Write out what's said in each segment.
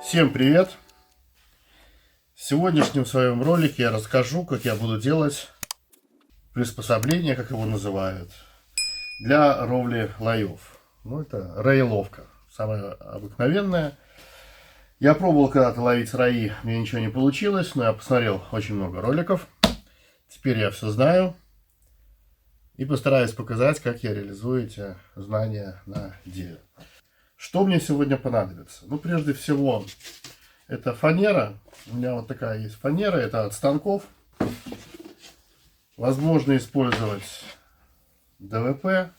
Всем привет! В сегодняшнем своем ролике я расскажу, как я буду делать приспособление, как его называют, для ловли лаев. Ну, это раиловка, самая обыкновенная. Я пробовал когда-то ловить раи, мне ничего не получилось, но я посмотрел очень много роликов. Теперь я все знаю и постараюсь показать, как я реализую эти знания на деле. Что мне сегодня понадобится? Ну, прежде всего, это фанера. У меня вот такая есть фанера. Это от станков. Возможно использовать ДВП.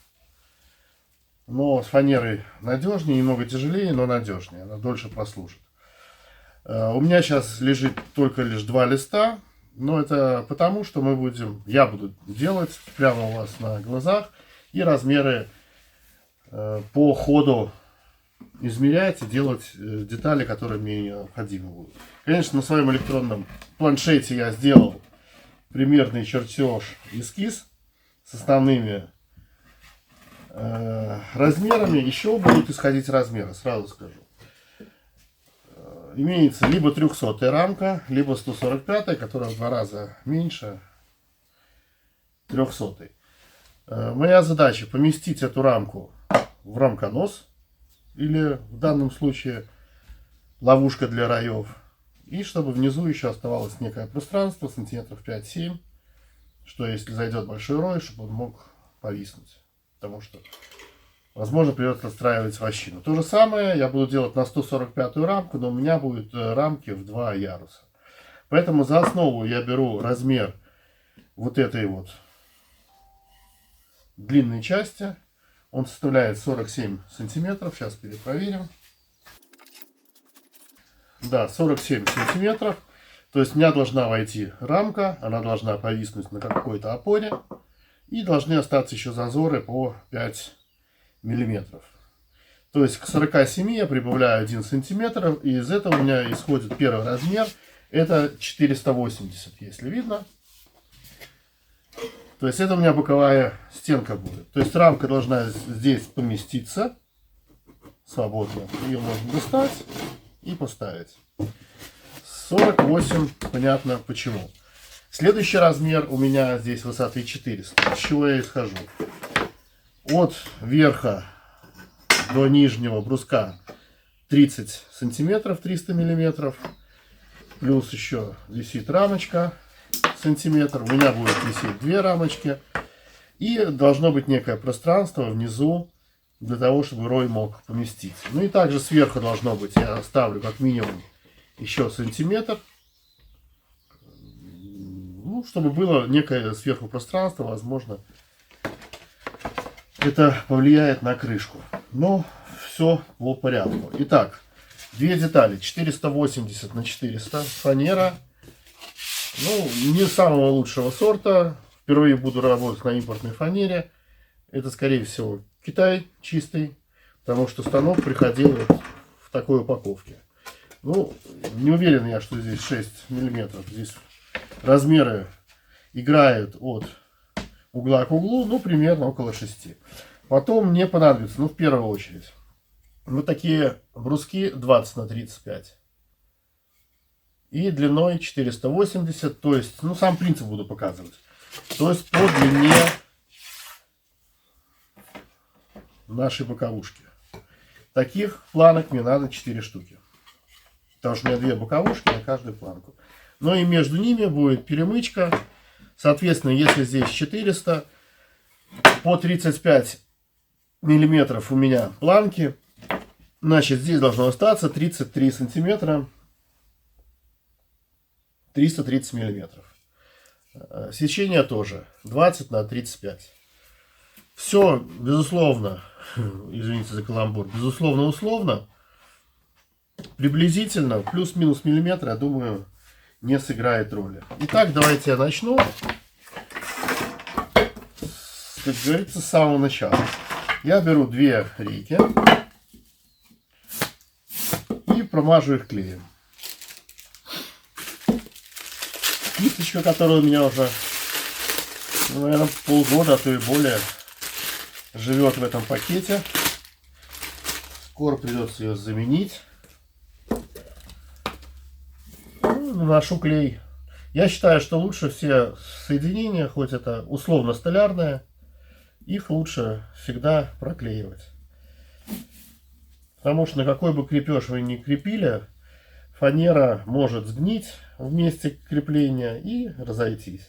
Но с фанерой надежнее, немного тяжелее, но надежнее. Она дольше прослужит. У меня сейчас лежит только лишь 2 листа. Но это потому, что я буду делать прямо у вас на глазах. И размеры по ходу измерять и делать детали, которые мне необходимы будут. Конечно, на своем электронном планшете я сделал примерный чертеж, эскиз с основными размерами. Еще будут исходить размеры, сразу скажу. Имеется либо 300-я рамка, либо 145-я, которая в 2 раза меньше 300-й. Моя задача поместить эту рамку в рамконос. Или в данном случае ловушка для раев. И чтобы внизу еще оставалось некое пространство, сантиметров 5-7. Что если зайдет большой рой, чтобы он мог повиснуть. Потому что, возможно, придется отстраивать вощину. То же самое я буду делать на 145-ю рамку, но у меня будут рамки в 2 яруса. Поэтому за основу я беру размер вот этой вот длинной части. Он составляет 47 сантиметров. Сейчас перепроверим. Да, 47 сантиметров. То есть у меня должна войти рамка. Она должна повиснуть на какой-то опоре. И должны остаться еще зазоры по 5 миллиметров. То есть к 47 я прибавляю 1 сантиметр. И из этого у меня исходит первый размер. Это 480, если видно. То есть это у меня боковая стенка будет. То есть рамка должна здесь поместиться свободно. Ее можно достать и поставить. 48, понятно почему. Следующий размер у меня здесь высоты 400. С чего я исхожу? От верха до нижнего бруска 30 сантиметров, 300 миллиметров. Плюс еще висит рамочка. Сантиметр. У меня будет висеть 2 рамочки. И должно быть некое пространство внизу, для того, чтобы рой мог поместиться. Ну и также сверху должно быть, я ставлю как минимум еще сантиметр. Ну, чтобы было некое сверху пространство, возможно, это повлияет на крышку. Но все по порядку. Итак, 2 детали. 480 на 400. Фанера. Ну, не самого лучшего сорта. Впервые буду работать на импортной фанере. Это, скорее всего, Китай чистый. Потому что станок приходил вот в такой упаковке. Ну, не уверен я, что здесь 6 миллиметров. Здесь размеры играют от угла к углу. Ну, примерно около 6. Потом мне понадобится, ну, в первую очередь, вот такие бруски 20 на 35. И длиной 480, то есть, ну, сам принцип буду показывать. То есть по длине нашей боковушки. Таких планок мне надо 4 штуки. Потому что у меня 2 боковушки на каждую планку. Ну и между ними будет перемычка. Соответственно, если здесь 400, по 35 миллиметров у меня планки. Значит, здесь должно остаться 33 сантиметра. 330 миллиметров. Сечение тоже 20 на 35. Все, безусловно, извините за каламбур, безусловно, условно, приблизительно, плюс-минус миллиметр, я думаю, не сыграет роли. Итак, давайте я начну, как говорится, с самого начала. Я беру 2 рейки и промажу их клеем. Кисточка, которая у меня уже, наверное, полгода, а то и более живет в этом пакете. Скоро придется ее заменить. Ну, наношу клей. Я считаю, что лучше все соединения, хоть это условно столярное, их лучше всегда проклеивать. Потому что на какой бы крепеж вы ни крепили, фанера может сгнить в месте крепления и разойтись.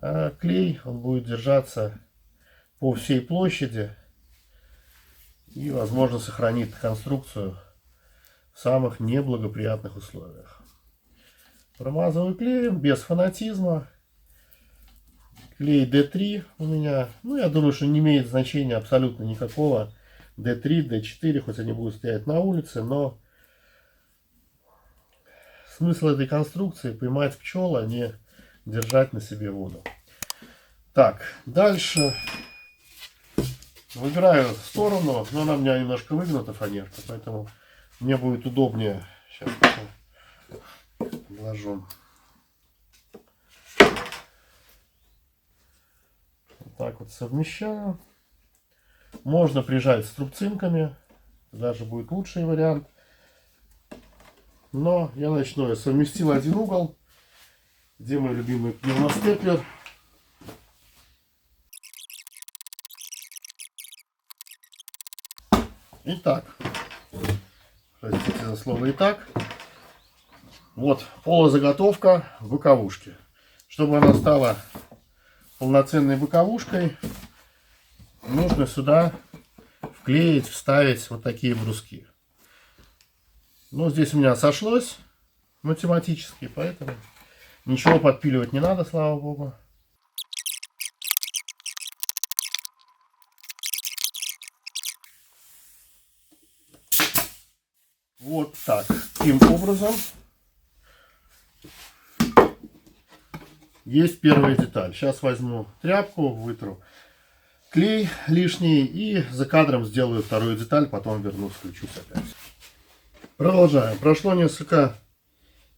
А клей, он будет держаться по всей площади и, возможно, сохранит конструкцию в самых неблагоприятных условиях. Промазываю клеем без фанатизма. Клей D3 у меня, ну, я думаю, что не имеет значения абсолютно никакого. D3, D4, хоть они будут стоять на улице, но смысл этой конструкции — поймать пчел, а не держать на себе воду. Так, дальше выбираю сторону, но она у меня немножко выгнута, фанерка, поэтому мне будет удобнее. Сейчас вложу. Вот так вот совмещаю. Можно прижать струбцинками, даже будет лучший вариант. Но я начну. Я совместил один угол, где мой любимый пневмостеплер. Итак, простите за слово «итак». Вот полузаготовка боковушки. Чтобы она стала полноценной боковушкой, нужно сюда вклеить, вставить вот такие бруски. Ну, здесь у меня сошлось математически, поэтому ничего подпиливать не надо, слава богу. Вот так. Таким образом есть первая деталь. Сейчас возьму тряпку, вытру клей лишний и за кадром сделаю вторую деталь, потом вернусь, включусь опять. Продолжаем. Прошло несколько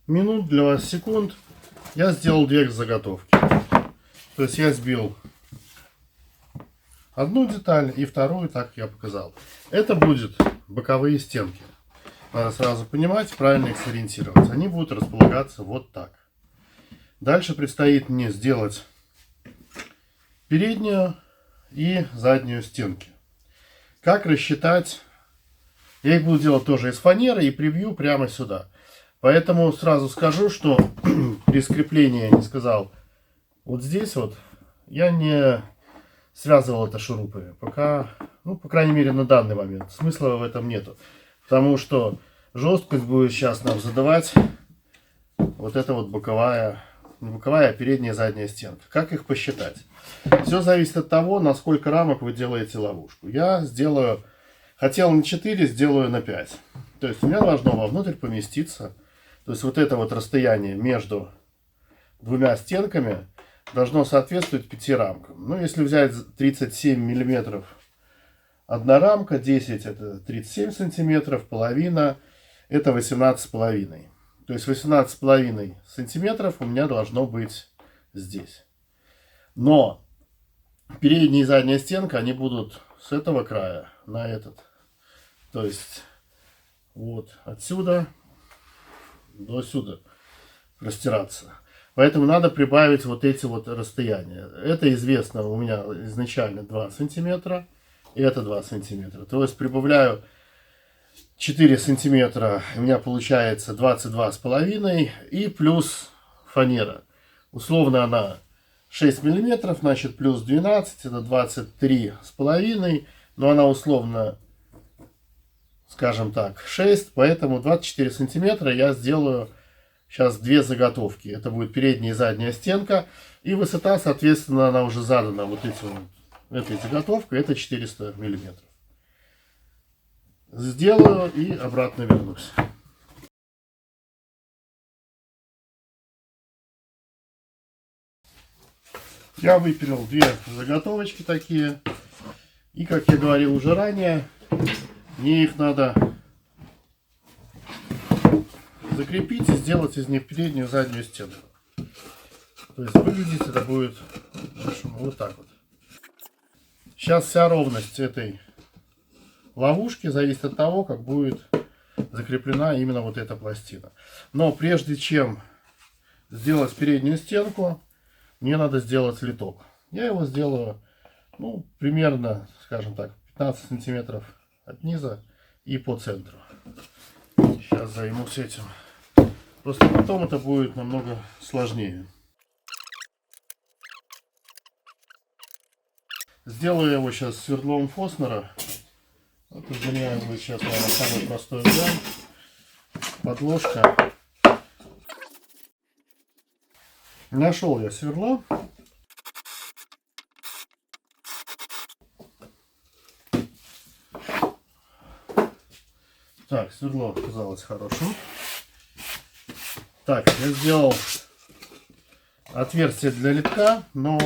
минут, для вас секунд. Я сделал две заготовки. То есть я сбил одну деталь и вторую, так я показал. Это будут боковые стенки. Надо сразу понимать, правильно их сориентировать. Они будут располагаться вот так. Дальше предстоит мне сделать переднюю и заднюю стенки. Как рассчитать? Я их буду делать тоже из фанеры и прибью прямо сюда. Поэтому сразу скажу, что при скреплении, я не сказал, вот здесь вот я не связывал это шурупами. Пока, ну, по крайней мере, на данный момент. Смысла в этом нету. Потому что жесткость будет сейчас нам задавать вот эта вот боковая, не боковая, а передняя и задняя стенка. Как их посчитать? Все зависит от того, на сколько рамок вы делаете ловушку. Я сделаю, хотел на 4, сделаю на 5. То есть у меня должно вовнутрь поместиться. То есть вот это вот расстояние между двумя стенками должно соответствовать 5 рамкам. Ну, если взять 37 миллиметров одна рамка, 10 это 37 сантиметров, половина это 18,5. То есть 18,5 сантиметров у меня должно быть здесь. Но передняя и задняя стенка, они будут с этого края на этот. То есть вот отсюда до сюда растираться. Поэтому надо прибавить вот эти вот расстояния. Это известно у меня изначально 2 сантиметра. И это 2 сантиметра. То есть прибавляю 4 сантиметра. У меня получается 22,5. И плюс фанера. Условно она 6 миллиметров. Значит плюс 12. Это 23,5. Но она условно, скажем так, 6. Поэтому 24 сантиметра я сделаю сейчас две заготовки. Это будет передняя и задняя стенка. И высота, соответственно, она уже задана вот этим вот. Этой заготовкой, это 400 миллиметров. Сделаю и обратно вернусь. Я выпилил две заготовочки такие. И, как я говорил уже ранее, мне их надо закрепить и сделать из них переднюю и заднюю стенку. То есть выглядеть это будет вот так вот. Сейчас вся ровность этой ловушки зависит от того, как будет закреплена именно вот эта пластина. Но прежде чем сделать переднюю стенку, мне надо сделать литок. Я его сделаю, ну, примерно, скажем так, 15 сантиметров от низа и по центру. Сейчас займусь этим. Просто потом это будет намного сложнее. Сделаю его сейчас сверлом Фоснера. Вот для меня будет сейчас, наверное, самый простой вариант. Подложка. Нашел я сверло. Так, сверло оказалось хорошим. Так, я сделал отверстие для литка, но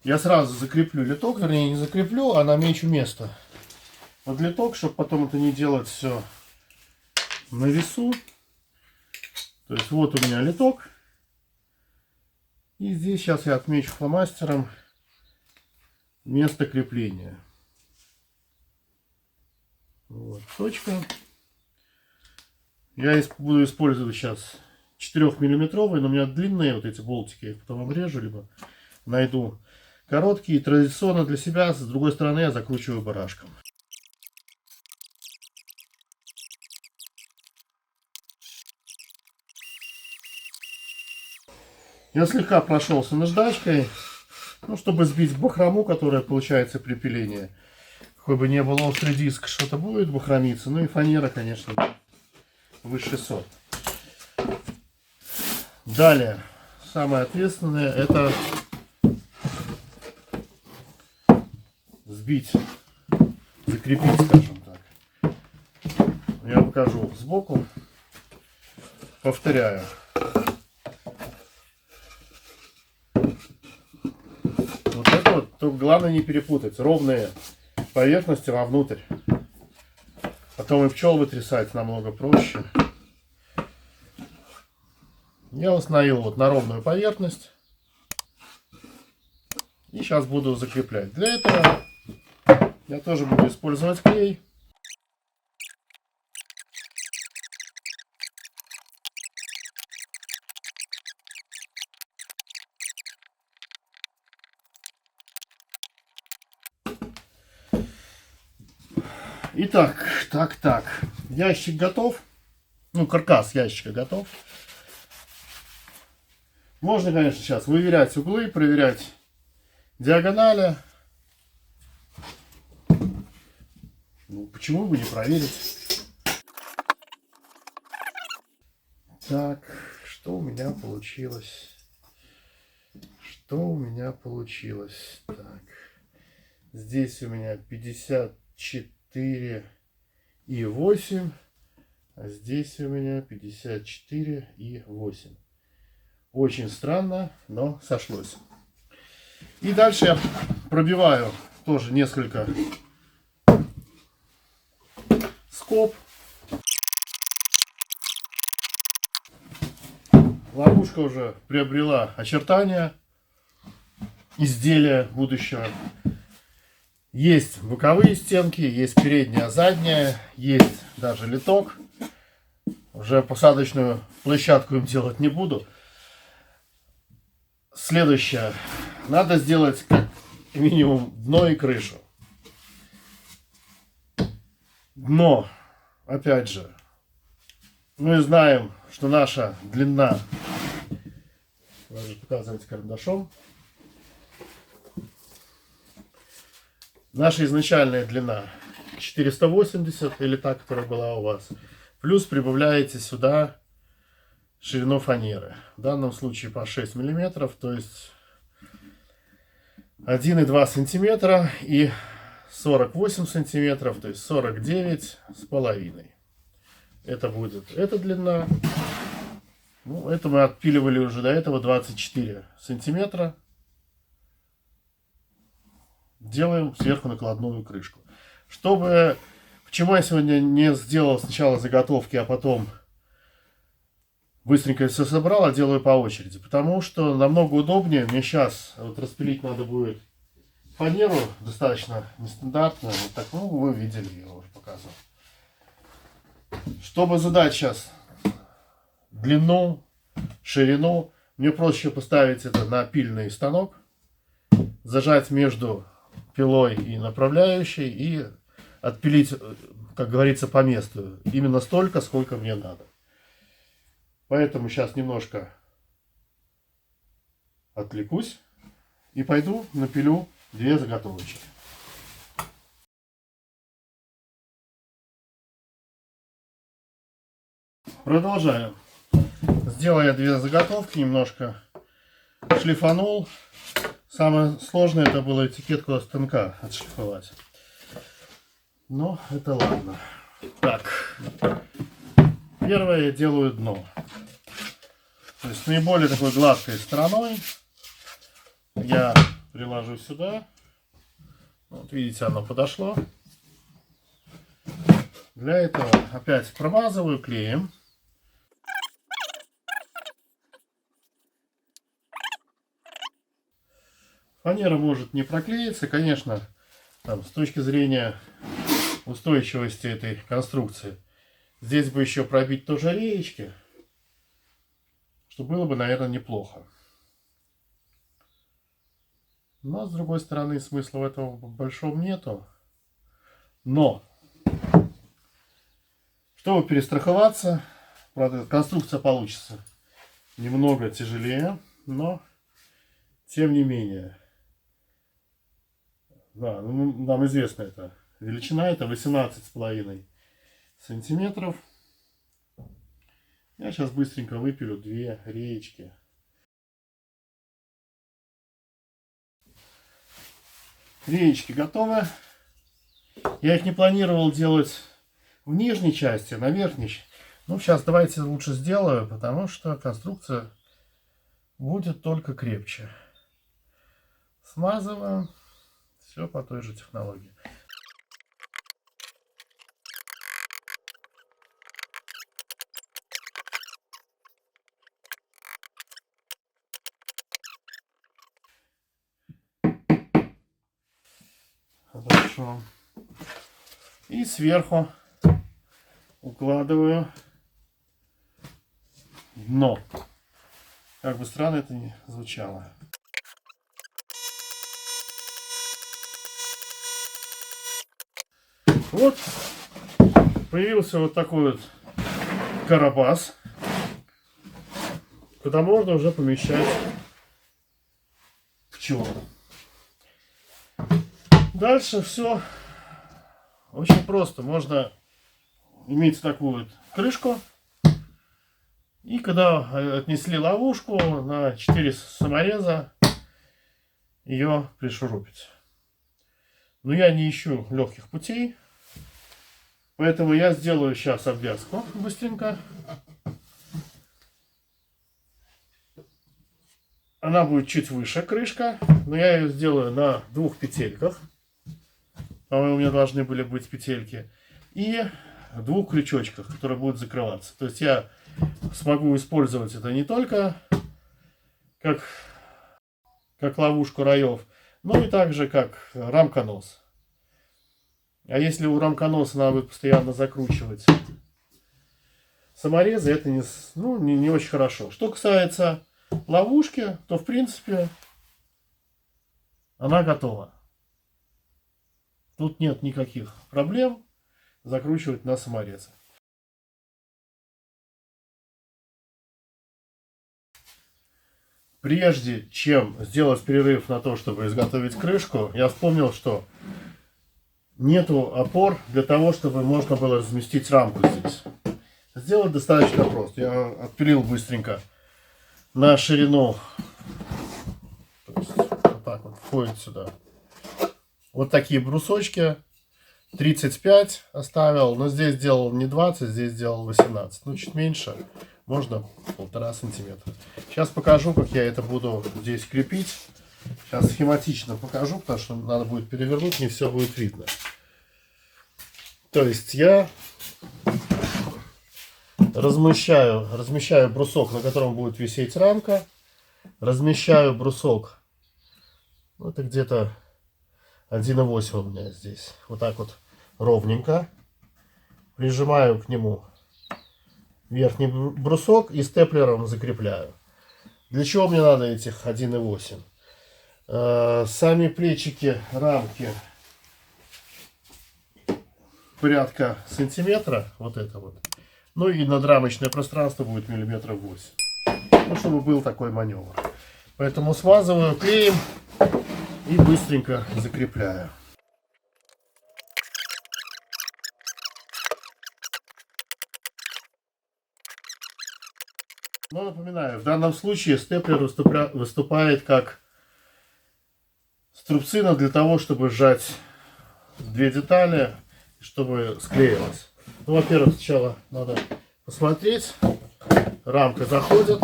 я сразу закреплю литок, вернее не закреплю, а намечу место под литок, чтобы потом это не делать все на весу. То есть вот у меня литок. И здесь сейчас я отмечу фломастером место крепления. Вот, точка. Я буду использовать сейчас 4-миллиметровые, но у меня длинные вот эти болтики. Я их потом обрежу, либо найду короткие. Традиционно для себя, с другой стороны, я закручиваю барашком. Я слегка прошелся наждачкой, ну, чтобы сбить бахрому, которая получается при пилении. Какой бы ни был острый диск, что-то будет бахромиться. Ну и фанера, конечно, высший сорт. Далее, самое ответственное, это сбить, закрепить, скажем так. Я покажу сбоку. Повторяю. Вот это вот, только главное не перепутать. Ровные поверхности вовнутрь. Потом и пчел вытрясать намного проще. Я установил вот на ровную поверхность. И сейчас буду закреплять. Для этого я тоже буду использовать клей. Итак, так. Ящик готов. Ну, каркас ящика готов. Можно, конечно, сейчас выверять углы, проверять диагонали. Ну, почему бы не проверить? Так, что у меня получилось? Так, здесь у меня 54,8, а здесь у меня 54,8. Очень странно, но сошлось. И дальше я пробиваю тоже несколько скоб. Ловушка уже приобрела очертания изделия будущего. Есть боковые стенки, есть передняя, задняя, есть даже литок. Уже посадочную площадку им делать не буду. Следующее. Надо сделать как минимум дно и крышу. Дно, опять же, мы знаем, что наша длина, даже показывать карандашом, наша изначальная длина 480, или та, которая была у вас, плюс прибавляете сюда ширину фанеры. В данном случае по 6 миллиметров, то есть 1,2 сантиметра и 48 сантиметров, то есть 49 с половиной. Это будет эта длина. Ну, это мы отпиливали уже до этого 24 сантиметра. Делаем сверху накладную крышку. Почему я сегодня не сделал сначала заготовки, а потом быстренько все собрал, а делаю по очереди? Потому что намного удобнее. Мне сейчас вот распилить надо будет фанеру достаточно нестандартную. Вот так, ну, вы видели, я уже показывал. Чтобы задать сейчас длину, ширину, мне проще поставить это на пильный станок, зажать между пилой и направляющей и отпилить, как говорится, по месту. Именно столько, сколько мне надо. Поэтому сейчас немножко отвлекусь и пойду напилю 2 заготовочки. Продолжаю. Сделал я 2 заготовки, немножко шлифанул. Самое сложное это было этикетку от станка отшлифовать. Но это ладно. Так. Первое я делаю дно. То есть наиболее такой гладкой стороной я приложу сюда. Вот видите, оно подошло. Для этого опять промазываю клеем. Фанера может не проклеиться, конечно, там, с точки зрения устойчивости этой конструкции. Здесь бы еще пробить тоже реечки, что было бы, наверное, неплохо. Но, с другой стороны, смысла в этом большом нету. Но, чтобы перестраховаться, правда, конструкция получится немного тяжелее, но, тем не менее, да, нам известна эта величина, это 18,5 сантиметров. Я сейчас быстренько выпилю 2 реечки. Реечки готовы. Я их не планировал делать в нижней части, на верхней. Ну, сейчас давайте лучше сделаю, потому что конструкция будет только крепче. Смазываем. Все по той же технологии. Хорошо. И сверху укладываю дно. Как бы странно это ни звучало. Вот появился вот такой вот карабас, куда можно уже помещать пчел. Дальше все очень просто. Можно иметь такую вот крышку. И когда отнесли ловушку на 4 самореза, ее пришурупить. Но я не ищу легких путей. Поэтому я сделаю сейчас обвязку быстренько. Она будет чуть выше, крышка. Но я ее сделаю на 2 петельках. По-моему, у меня должны были быть петельки. И 2 крючочках, которые будут закрываться. То есть я смогу использовать это не только как ловушку раев, но и также как рамконос. А если у рамконоса надо будет постоянно закручивать саморезы, это не очень хорошо. Что касается ловушки, то в принципе она готова. Тут нет никаких проблем закручивать на саморезы. Прежде чем сделать перерыв на то, чтобы изготовить крышку, я вспомнил, что нету опор для того, чтобы можно было разместить рамку здесь. Сделать достаточно просто. Я отпилил быстренько на ширину. То есть, вот так вот входит сюда. Вот такие брусочки. 35 оставил, но здесь сделал не 20, здесь сделал 18. Ну, чуть меньше. Можно 1,5 сантиметра. Сейчас покажу, как я это буду здесь крепить. Сейчас схематично покажу, потому что надо будет перевернуть, не все будет видно. То есть я размещаю брусок, на котором будет висеть рамка. Размещаю брусок, ну, это где-то 1,8 у меня здесь. Вот так вот ровненько. Прижимаю к нему верхний брусок и степлером закрепляю. Для чего мне надо этих 1,8? Сами плечики рамки порядка сантиметра. Вот это вот. Ну и надрамочное пространство будет миллиметров 8. Ну, чтобы был такой маневр. Поэтому смазываю клеем и быстренько закрепляю. Но напоминаю, в данном случае степлер выступает как струбцина для того, чтобы сжать две детали, чтобы склеилось. Ну, во-первых, сначала надо посмотреть. Рамка заходит.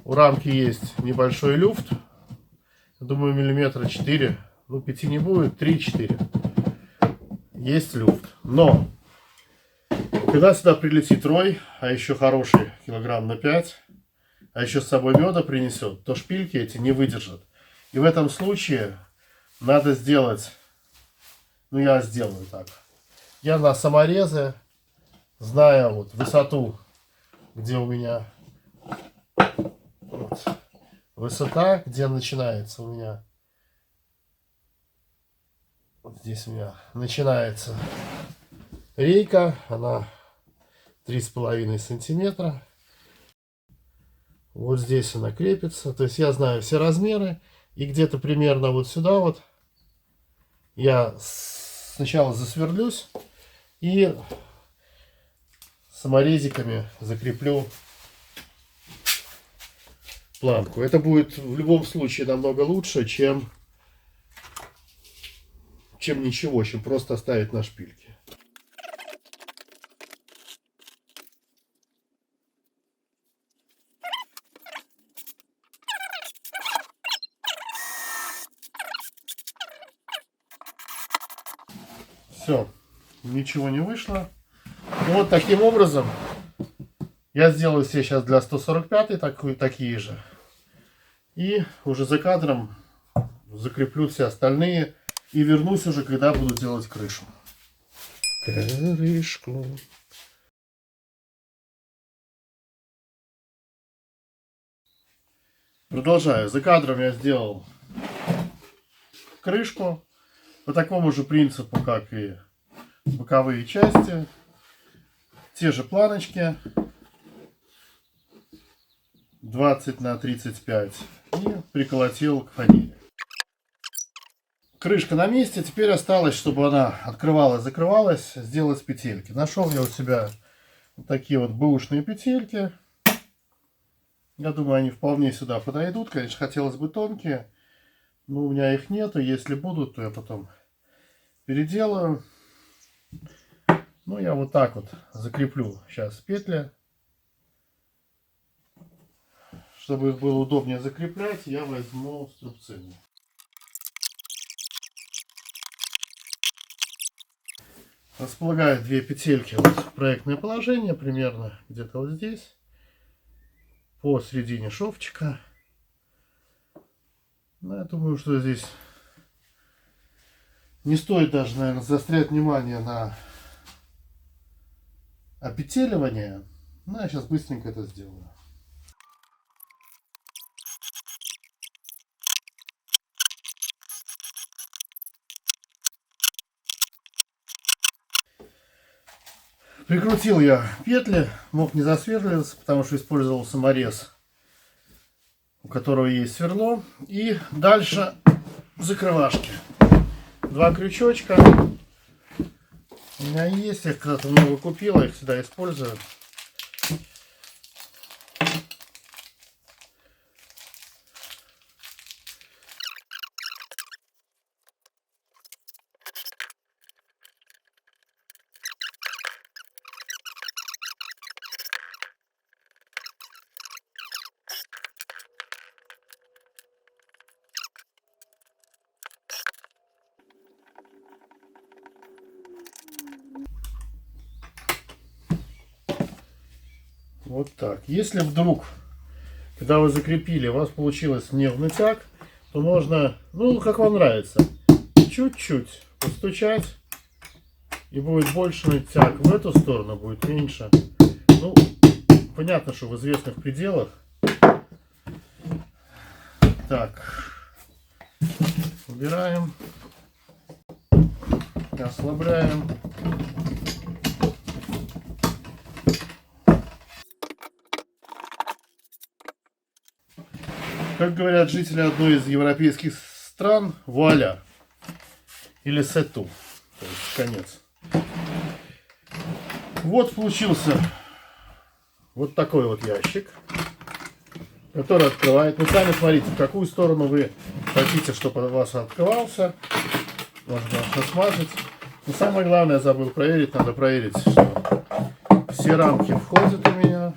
У рамки есть небольшой люфт. Думаю, миллиметра 4. Ну, 5 не будет, 3-4. Есть люфт. Но когда сюда прилетит рой, а еще хороший килограмм на 5, а еще с собой меда принесет, то шпильки эти не выдержат. И в этом случае надо сделать, ну я сделаю так. Я на саморезе, зная вот высоту, где у меня вот, высота, где начинается у меня, вот здесь у меня начинается рейка, она 3,5 сантиметра. Вот здесь она крепится. То есть я знаю все размеры. И где-то примерно вот сюда вот я сначала засверлюсь и саморезиками закреплю планку. Это будет в любом случае намного лучше, чем ничего, чем просто оставить на шпильке. Все, ничего не вышло. Вот таким образом я сделаю себе сейчас для 145 такие же. И уже за кадром закреплю все остальные. И вернусь уже, когда буду делать крышу. Крышку. Продолжаю. За кадром я сделал крышку. По такому же принципу, как и боковые части. Те же планочки. 20 на 35. И приколотил к фанере. Крышка на месте. Теперь осталось, чтобы она открывалась, закрывалась, сделать петельки. Нашел я у себя вот такие вот бэушные петельки. Я думаю, они вполне сюда подойдут. Конечно, хотелось бы тонкие. Но у меня их нету. Если будут, то я потом переделаю. Ну, я вот так вот закреплю сейчас петли. Чтобы их было удобнее закреплять, я возьму струбцину. Располагаю две петельки вот в проектное положение, примерно где-то вот здесь, посередине шовчика. Ну, я думаю, что здесь не стоит даже, наверное, заострять внимание на опетеливание. Но я сейчас быстренько это сделаю. Прикрутил я петли, мог не засверливаться, потому что использовал саморез, у которого есть сверло. И дальше закрывашки. Два крючочка у меня есть, я когда-то много купил, я их всегда использую. Вот так. Если вдруг, когда вы закрепили, у вас получилось не в натяг, то можно, ну, как вам нравится, чуть-чуть постучать, и будет больше натяг в эту сторону, будет меньше. Ну, понятно, что в известных пределах. Так, убираем, ослабляем. Как говорят жители одной из европейских стран, вуаля. Или сету. То есть конец. Вот получился вот такой вот ящик, который открывает. Ну, сами смотрите, в какую сторону вы хотите, чтобы у вас открывался. Можно смазать. Но самое главное, я забыл проверить. Надо проверить, что все рамки входят у меня.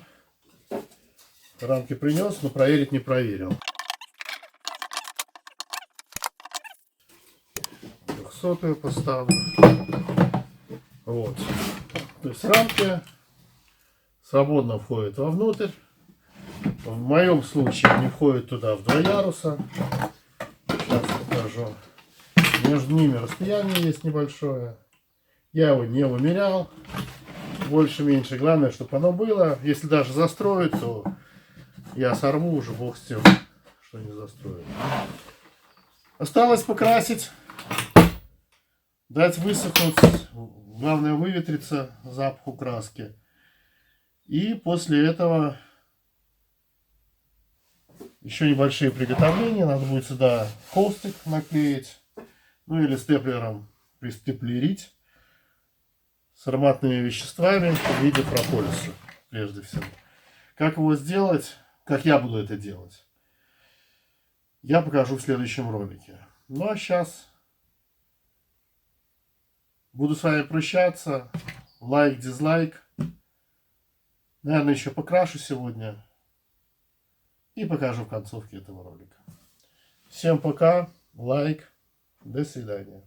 Рамки принес, но проверить не проверил. 200-ю поставлю. Вот. То есть рамки свободно входят вовнутрь. В моем случае они входят туда в 2 яруса. Сейчас покажу. Между ними расстояние есть небольшое. Я его не вымерял. Больше-меньше. Главное, чтобы оно было. Если даже застроить, то я сорву уже, бог с тем, что не застроить. Осталось покрасить. Дать высохнуть. Главное выветриться запаху краски. И после этого еще небольшие приготовления. Надо будет сюда холстик наклеить. Ну или степлером пристеплерить. С ароматными веществами в виде прополиса. Прежде всего. Как его сделать? Как я буду это делать? Я покажу в следующем ролике. Ну а сейчас буду с вами прощаться. Лайк, дизлайк. Наверное, еще покрашу сегодня. И покажу в концовке этого ролика. Всем пока. Лайк. До свидания.